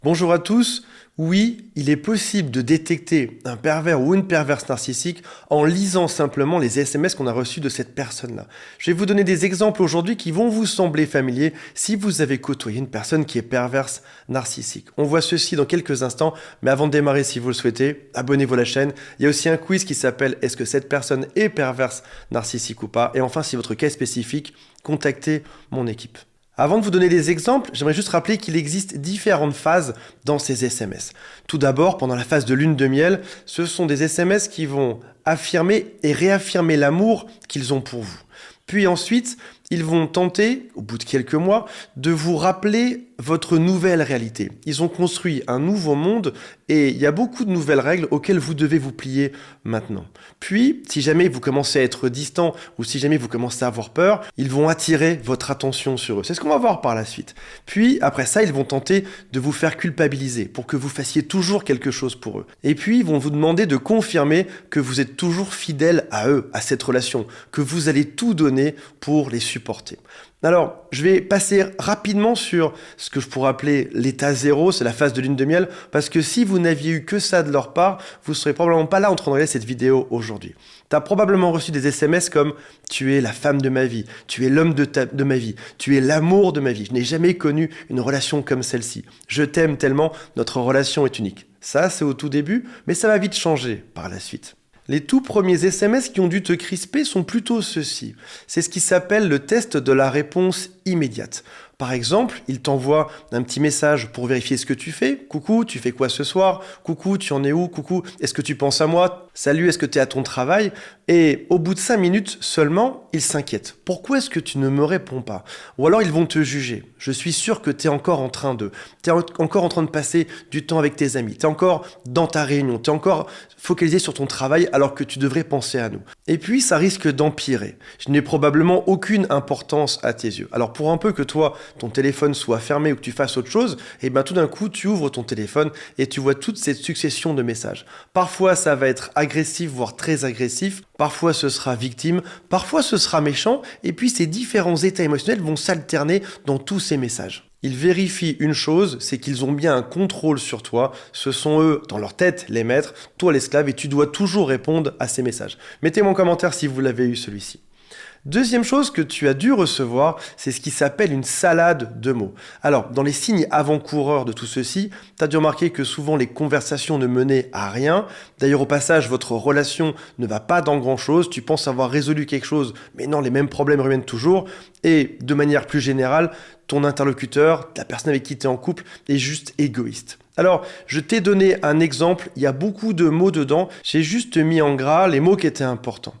Bonjour à tous. Oui, il est possible de détecter un pervers ou une perverse narcissique en lisant simplement les SMS qu'on a reçus de cette personne-là. Je vais vous donner des exemples aujourd'hui qui vont vous sembler familiers si vous avez côtoyé une personne qui est perverse narcissique. On voit ceci dans quelques instants, mais avant de démarrer, si vous le souhaitez, abonnez-vous à la chaîne. Il y a aussi un quiz qui s'appelle « Est-ce que cette personne est perverse narcissique ou pas ?» Et enfin, si votre cas est spécifique, contactez mon équipe. Avant de vous donner des exemples, j'aimerais juste rappeler qu'il existe différentes phases dans ces SMS. Tout d'abord, pendant la phase de lune de miel, ce sont des SMS qui vont affirmer et réaffirmer l'amour qu'ils ont pour vous. Puis ensuite, ils vont tenter, au bout de quelques mois, de vous rappeler votre nouvelle réalité. Ils ont construit un nouveau monde et il y a beaucoup de nouvelles règles auxquelles vous devez vous plier maintenant. Puis, si jamais vous commencez à être distant ou si jamais vous commencez à avoir peur, ils vont attirer votre attention sur eux. C'est ce qu'on va voir par la suite. Puis, après ça, ils vont tenter de vous faire culpabiliser pour que vous fassiez toujours quelque chose pour eux. Et puis, ils vont vous demander de confirmer que vous êtes toujours fidèle à eux, à cette relation, que vous allez tout donner pour les supporter. Alors, je vais passer rapidement sur ce que je pourrais appeler l'état zéro, c'est la phase de lune de miel, parce que si vous n'aviez eu que ça de leur part, vous ne serez probablement pas là en train de regarder cette vidéo aujourd'hui. Tu as probablement reçu des SMS comme « Tu es la femme de ma vie, tu es l'homme de ma vie, tu es l'amour de ma vie, je n'ai jamais connu une relation comme celle-ci. Je t'aime tellement, notre relation est unique. » Ça, c'est au tout début, mais ça va vite changer par la suite. Les tout premiers SMS qui ont dû te crisper sont plutôt ceux-ci. C'est ce qui s'appelle le test de la réponse immédiate. Par exemple, il t'envoie un petit message pour vérifier ce que tu fais. Coucou, tu fais quoi ce soir? Coucou, tu en es où? Coucou, est-ce que tu penses à moi? Salut, est-ce que tu es à ton travail? Et au bout de 5 minutes seulement, il s'inquiète. Pourquoi est-ce que tu ne me réponds pas? Ou alors ils vont te juger. Je suis sûr que tu es encore en train de. Tu es encore en train de passer du temps avec tes amis. Tu es encore dans ta réunion. Tu es encore focalisé sur ton travail alors que tu devrais penser à nous. Et puis, ça risque d'empirer. Je n'ai probablement aucune importance à tes yeux. Alors, pour un peu que toi, ton téléphone soit fermé ou que tu fasses autre chose, et bien tout d'un coup, tu ouvres ton téléphone et tu vois toute cette succession de messages. Parfois, ça va être agressif, voire très agressif. Parfois, ce sera victime. Parfois, ce sera méchant. Et puis, ces différents états émotionnels vont s'alterner dans tous ces messages. Ils vérifient une chose, c'est qu'ils ont bien un contrôle sur toi. Ce sont eux, dans leur tête, les maîtres, toi l'esclave, et tu dois toujours répondre à ces messages. Mettez-moi en commentaire si vous l'avez eu celui-ci. Deuxième chose que tu as dû recevoir, c'est ce qui s'appelle une salade de mots. Alors, dans les signes avant-coureurs de tout ceci, tu as dû remarquer que souvent les conversations ne menaient à rien. D'ailleurs, au passage, votre relation ne va pas dans grand-chose. Tu penses avoir résolu quelque chose, mais non, les mêmes problèmes reviennent toujours. Et de manière plus générale, ton interlocuteur, la personne avec qui tu es en couple, est juste égoïste. Alors, je t'ai donné un exemple, il y a beaucoup de mots dedans, j'ai juste mis en gras les mots qui étaient importants.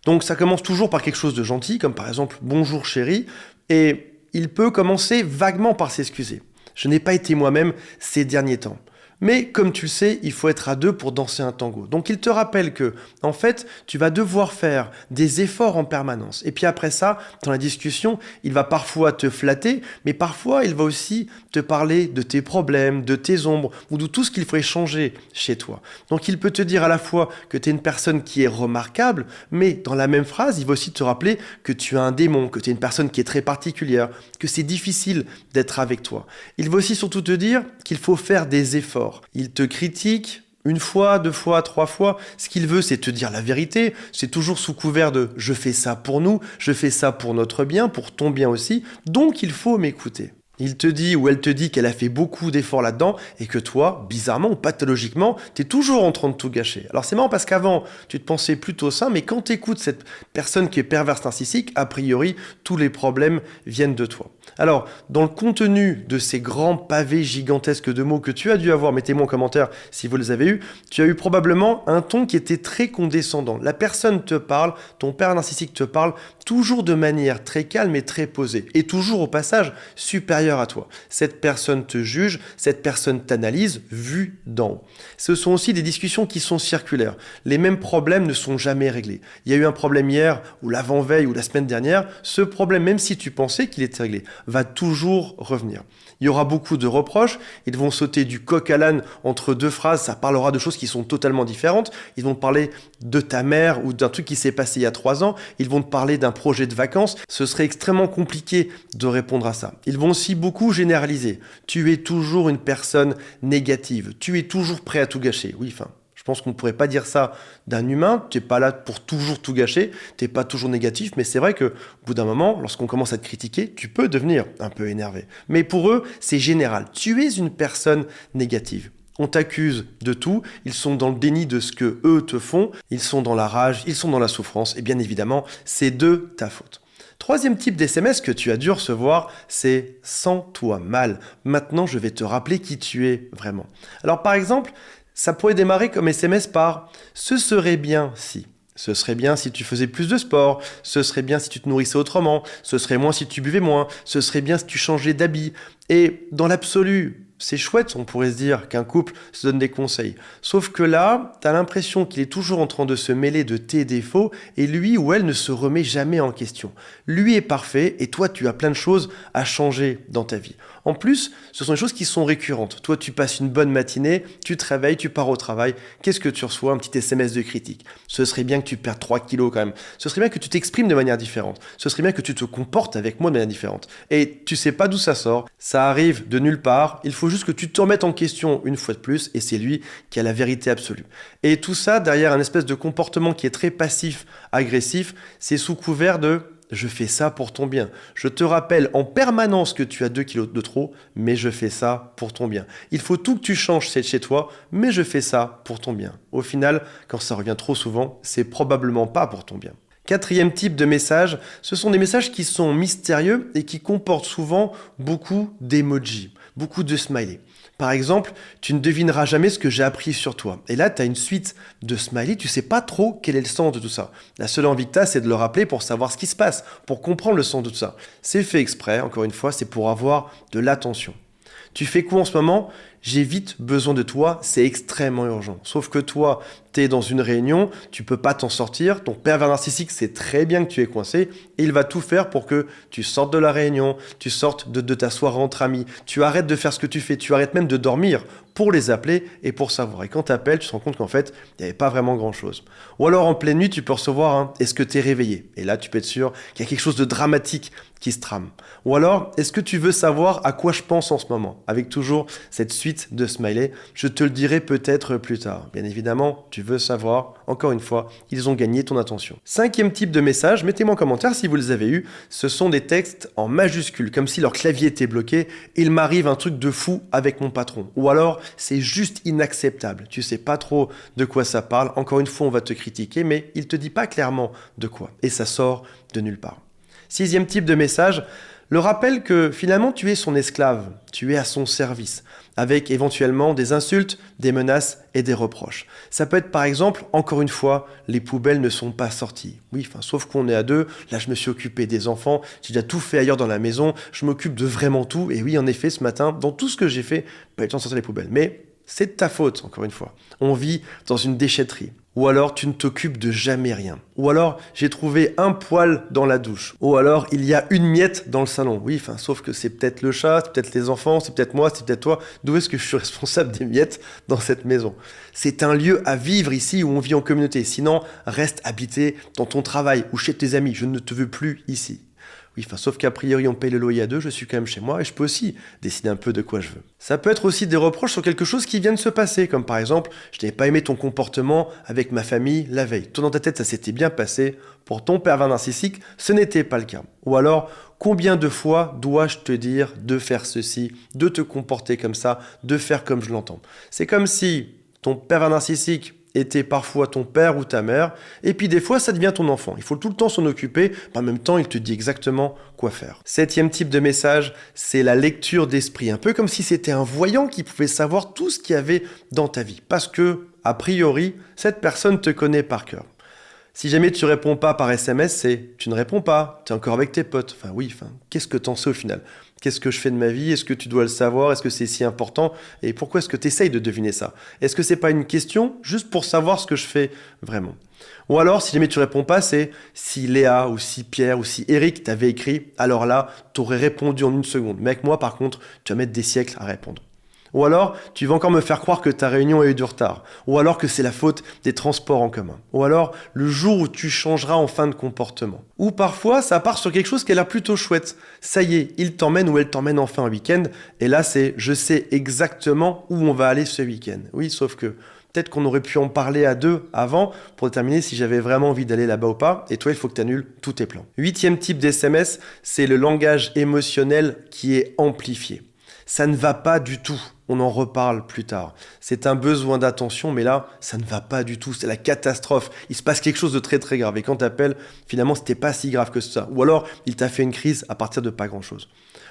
Donc ça commence toujours par quelque chose de gentil, comme par exemple « Bonjour chérie », et il peut commencer vaguement par s'excuser. Je n'ai pas été moi-même ces derniers temps. Mais comme tu le sais, il faut être à deux pour danser un tango. Donc il te rappelle que, en fait, tu vas devoir faire des efforts en permanence. Et puis après ça, dans la discussion, il va parfois te flatter, mais parfois il va aussi te parler de tes problèmes, de tes ombres, ou de tout ce qu'il faudrait changer chez toi. Donc il peut te dire à la fois que tu es une personne qui est remarquable, mais dans la même phrase, il va aussi te rappeler que tu as un démon, que tu es une personne qui est très particulière, que c'est difficile d'être avec toi. Il va aussi surtout te dire qu'il faut faire des efforts. Il te critique une fois, deux fois, trois fois. Ce qu'il veut, c'est te dire la vérité. C'est toujours sous couvert de « je fais ça pour nous, je fais ça pour notre bien, pour ton bien aussi, donc il faut m'écouter ». Il te dit ou elle te dit qu'elle a fait beaucoup d'efforts là-dedans et que toi, bizarrement ou pathologiquement, tu es toujours en train de tout gâcher. Alors c'est marrant parce qu'avant, tu te pensais plutôt sain, mais quand tu écoutes cette personne qui est perverse narcissique, a priori, tous les problèmes viennent de toi. Alors, dans le contenu de ces grands pavés gigantesques de mots que tu as dû avoir, mettez-moi en commentaire si vous les avez eus, tu as eu probablement un ton qui était très condescendant. La personne te parle, ton père narcissique te parle, toujours de manière très calme et très posée, et toujours au passage supérieur à toi. Cette personne te juge, cette personne t'analyse, vue d'en haut. Ce sont aussi des discussions qui sont circulaires. Les mêmes problèmes ne sont jamais réglés. Il y a eu un problème hier, ou l'avant-veille, ou la semaine dernière, ce problème, même si tu pensais qu'il était réglé, va toujours revenir. Il y aura beaucoup de reproches, ils vont sauter du coq à l'âne entre deux phrases, ça parlera de choses qui sont totalement différentes. Ils vont te parler de ta mère ou d'un truc qui s'est passé il y a 3 ans, ils vont te parler d'un projet de vacances. Ce serait extrêmement compliqué de répondre à ça. Ils vont aussi beaucoup généraliser. Tu es toujours une personne négative, tu es toujours prêt à tout gâcher. Oui, enfin, je pense qu'on ne pourrait pas dire ça d'un humain. Tu n'es pas là pour toujours tout gâcher, tu n'es pas toujours négatif, mais c'est vrai qu'au bout d'un moment, lorsqu'on commence à te critiquer, tu peux devenir un peu énervé. Mais pour eux, c'est général. Tu es une personne négative. On t'accuse de tout, ils sont dans le déni de ce que eux te font, ils sont dans la rage, ils sont dans la souffrance, et bien évidemment, c'est de ta faute. Troisième type d'SMS que tu as dû recevoir, c'est « Sens-toi mal ». Maintenant, je vais te rappeler qui tu es vraiment. Alors par exemple, ça pourrait démarrer comme SMS par « Ce serait bien si ». Ce serait bien si tu faisais plus de sport, ce serait bien si tu te nourrissais autrement, ce serait moins si tu buvais moins, ce serait bien si tu changeais d'habit. Et dans l'absolu, c'est chouette, on pourrait se dire qu'un couple se donne des conseils. Sauf que là, tu as l'impression qu'il est toujours en train de se mêler de tes défauts et lui ou elle ne se remet jamais en question. Lui est parfait et toi, tu as plein de choses à changer dans ta vie. En plus, ce sont des choses qui sont récurrentes. Toi, tu passes une bonne matinée, tu te réveilles, tu pars au travail. Qu'est-ce que tu reçois? Un petit SMS de critique. Ce serait bien que tu perdes 3 kilos quand même. Ce serait bien que tu t'exprimes de manière différente. Ce serait bien que tu te comportes avec moi de manière différente. Et tu sais pas d'où ça sort. Ça arrive de nulle part. Il faut juste que tu te remettes en question une fois de plus et c'est lui qui a la vérité absolue. Et tout ça derrière un espèce de comportement qui est très passif, agressif, c'est sous couvert de « je fais ça pour ton bien ». Je te rappelle en permanence que tu as 2 kilos de trop, mais je fais ça pour ton bien. Il faut tout que tu changes chez toi, mais je fais ça pour ton bien. Au final, quand ça revient trop souvent, c'est probablement pas pour ton bien. Quatrième type de message, ce sont des messages qui sont mystérieux et qui comportent souvent beaucoup d'emojis, beaucoup de smileys. Par exemple, tu ne devineras jamais ce que j'ai appris sur toi. Et là, tu as une suite de smileys, tu sais pas trop quel est le sens de tout ça. La seule envie que tu as, c'est de le rappeler pour savoir ce qui se passe, pour comprendre le sens de tout ça. C'est fait exprès, encore une fois, c'est pour avoir de l'attention. Tu fais quoi en ce moment? J'ai vite besoin de toi, c'est extrêmement urgent. Sauf que toi, tu es dans une réunion, tu peux pas t'en sortir, ton pervers narcissique sait très bien que tu es coincé, et il va tout faire pour que tu sortes de la réunion, tu sortes de ta soirée entre amis, tu arrêtes de faire ce que tu fais, tu arrêtes même de dormir pour les appeler et pour savoir. Et quand tu appelles, tu te rends compte qu'en fait, il n'y avait pas vraiment grand-chose. Ou alors en pleine nuit, tu peux recevoir un « Est-ce que tu es réveillé ?» Et là, tu peux être sûr qu'il y a quelque chose de dramatique qui se trame. Ou alors, est-ce que tu veux savoir à quoi je pense en ce moment? Avec toujours cette suite de smiley, je te le dirai peut-être plus tard. Bien évidemment, tu veux savoir, encore une fois, ils ont gagné ton attention. Cinquième type de message, mettez-moi en commentaire si vous les avez eus, ce sont des textes en majuscules, comme si leur clavier était bloqué, il m'arrive un truc de fou avec mon patron. Ou alors, c'est juste inacceptable, tu sais pas trop de quoi ça parle, encore une fois, on va te critiquer, mais il te dit pas clairement de quoi, et ça sort de nulle part. Sixième type de message, le rappel que finalement tu es son esclave, tu es à son service, avec éventuellement des insultes, des menaces et des reproches. Ça peut être par exemple, encore une fois, les poubelles ne sont pas sorties. Oui, sauf qu'on est à 2, là je me suis occupé des enfants, j'ai déjà tout fait ailleurs dans la maison, je m'occupe de vraiment tout, et oui en effet ce matin, dans tout ce que j'ai fait, pas eu le temps de sortir les poubelles. Mais c'est de ta faute, encore une fois. On vit dans une déchetterie. Ou alors, tu ne t'occupes de jamais rien. Ou alors, j'ai trouvé un poil dans la douche. Ou alors, il y a une miette dans le salon. Oui, sauf que c'est peut-être le chat, c'est peut-être les enfants, c'est peut-être moi, c'est peut-être toi. D'où est-ce que je suis responsable des miettes dans cette maison? C'est un lieu à vivre ici où on vit en communauté. Sinon, reste habité dans ton travail ou chez tes amis. Je ne te veux plus ici. Oui, sauf qu'a priori, on paye le loyer à 2, je suis quand même chez moi et je peux aussi décider un peu de quoi je veux. Ça peut être aussi des reproches sur quelque chose qui vient de se passer, comme par exemple, je n'avais pas aimé ton comportement avec ma famille la veille. Toi, dans ta tête, ça s'était bien passé. Pour ton pervers narcissique, ce n'était pas le cas. Ou alors, combien de fois dois-je te dire de faire ceci, de te comporter comme ça, de faire comme je l'entends? C'est comme si ton pervers narcissique était parfois ton père ou ta mère, et puis des fois ça devient ton enfant. Il faut tout le temps s'en occuper, mais en même temps il te dit exactement quoi faire. Septième type de message, c'est la lecture d'esprit, un peu comme si c'était un voyant qui pouvait savoir tout ce qu'il y avait dans ta vie, parce que, a priori, cette personne te connaît par cœur. Si jamais tu réponds pas par SMS, c'est tu ne réponds pas, tu es encore avec tes potes. Enfin oui, qu'est-ce que t'en sais au final? Qu'est-ce que je fais de ma vie? Est-ce que tu dois le savoir? Est-ce que c'est si important? Et pourquoi est-ce que tu essayes de deviner ça? Est-ce que c'est pas une question juste pour savoir ce que je fais vraiment? Ou alors, si jamais tu réponds pas, c'est si Léa ou si Pierre ou si Eric t'avait écrit, alors là, tu aurais répondu en une seconde. Mais avec moi, par contre, tu vas mettre des siècles à répondre. Ou alors, tu vas encore me faire croire que ta réunion a eu du retard. Ou alors que c'est la faute des transports en commun. Ou alors, le jour où tu changeras enfin de comportement. Ou parfois, ça part sur quelque chose qui a l'air plutôt chouette. Ça y est, il t'emmène ou elle t'emmène enfin un week-end. Et là, c'est je sais exactement où on va aller ce week-end. Oui, sauf que peut-être qu'on aurait pu en parler à deux avant pour déterminer si j'avais vraiment envie d'aller là-bas ou pas. Et toi, il faut que tu annules tous tes plans. 8e type d'SMS, c'est le langage émotionnel qui est amplifié. Ça ne va pas du tout. On en reparle plus tard. C'est un besoin d'attention, mais là, ça ne va pas du tout. C'est la catastrophe. Il se passe quelque chose de très très grave. Et quand t'appelles, finalement, c'était pas si grave que ça. Ou alors, il t'a fait une crise à partir de pas grand-chose.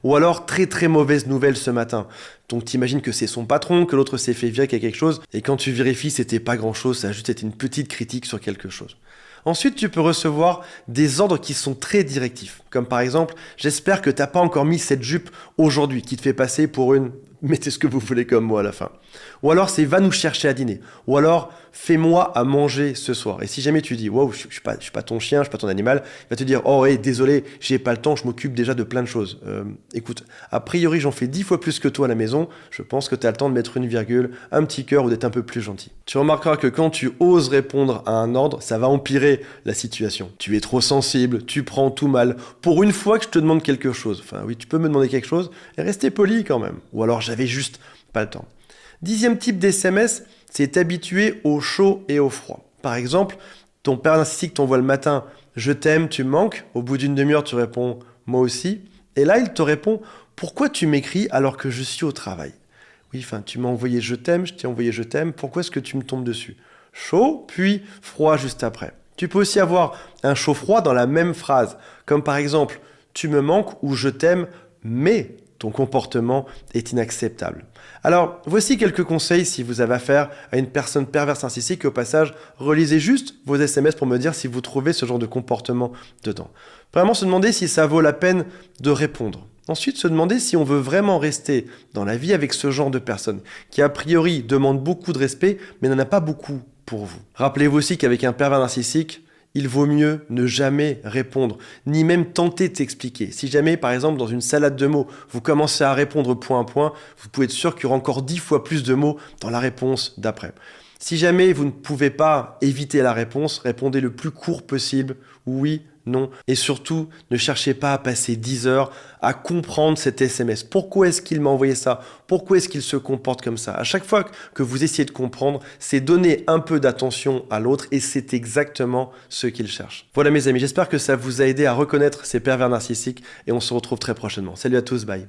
Ou alors, très très mauvaise nouvelle ce matin. Donc t'imagines que c'est son patron, que l'autre s'est fait virer qu'il y a quelque chose. Et quand tu vérifies, c'était pas grand-chose. Ça a juste été une petite critique sur quelque chose. Ensuite, tu peux recevoir des ordres qui sont très directifs. Comme par exemple, j'espère que tu n'as pas encore mis cette jupe aujourd'hui qui te fait passer pour une... Mettez ce que vous voulez comme moi à la fin. Ou alors c'est va nous chercher à dîner. Ou alors fais-moi à manger ce soir. Et si jamais tu dis wow, je suis pas ton chien, je suis pas ton animal, il va te dire oh hey, désolé, j'ai pas le temps, je m'occupe déjà de plein de choses. Écoute, a priori j'en fais 10 fois plus que toi à la maison, je pense que tu as le temps de mettre une virgule, un petit cœur ou d'être un peu plus gentil. Tu remarqueras que quand tu oses répondre à un ordre, ça va empirer la situation. Tu es trop sensible, tu prends tout mal. Pour une fois que je te demande quelque chose, enfin oui, tu peux me demander quelque chose et rester poli quand même. Ou alors j'avais juste pas le temps. 10e type d'SMS, c'est t'habituer au chaud et au froid. Par exemple, ton père narcissique t'envoie le matin « Je t'aime, tu me manques ». Au bout d'une demi-heure, tu réponds « Moi aussi ». Et là, il te répond « Pourquoi tu m'écris alors que je suis au travail ?» Oui, tu m'as envoyé « Je t'aime », je t'ai envoyé « Je t'aime », pourquoi est-ce que tu me tombes dessus? Chaud, puis froid juste après. Tu peux aussi avoir un chaud-froid dans la même phrase, comme par exemple « Tu me manques » ou « Je t'aime, mais… » ton comportement est inacceptable. Alors, voici quelques conseils si vous avez affaire à une personne perverse narcissique. Au passage, relisez juste vos SMS pour me dire si vous trouvez ce genre de comportement dedans. Vraiment se demander si ça vaut la peine de répondre. Ensuite, se demander si on veut vraiment rester dans la vie avec ce genre de personne qui, a priori, demande beaucoup de respect, mais n'en a pas beaucoup pour vous. Rappelez-vous aussi qu'avec un pervers narcissique, il vaut mieux ne jamais répondre, ni même tenter de t'expliquer. Si jamais, par exemple, dans une salade de mots, vous commencez à répondre point à point, vous pouvez être sûr qu'il y aura encore 10 fois plus de mots dans la réponse d'après. Si jamais vous ne pouvez pas éviter la réponse, répondez le plus court possible, oui, non. Et surtout, ne cherchez pas à passer 10 heures à comprendre cet SMS. Pourquoi est-ce qu'il m'a envoyé ça? Pourquoi est-ce qu'il se comporte comme ça? À chaque fois que vous essayez de comprendre, c'est donner un peu d'attention à l'autre et c'est exactement ce qu'il cherche. Voilà mes amis, j'espère que ça vous a aidé à reconnaître ces pervers narcissiques et on se retrouve très prochainement. Salut à tous, bye.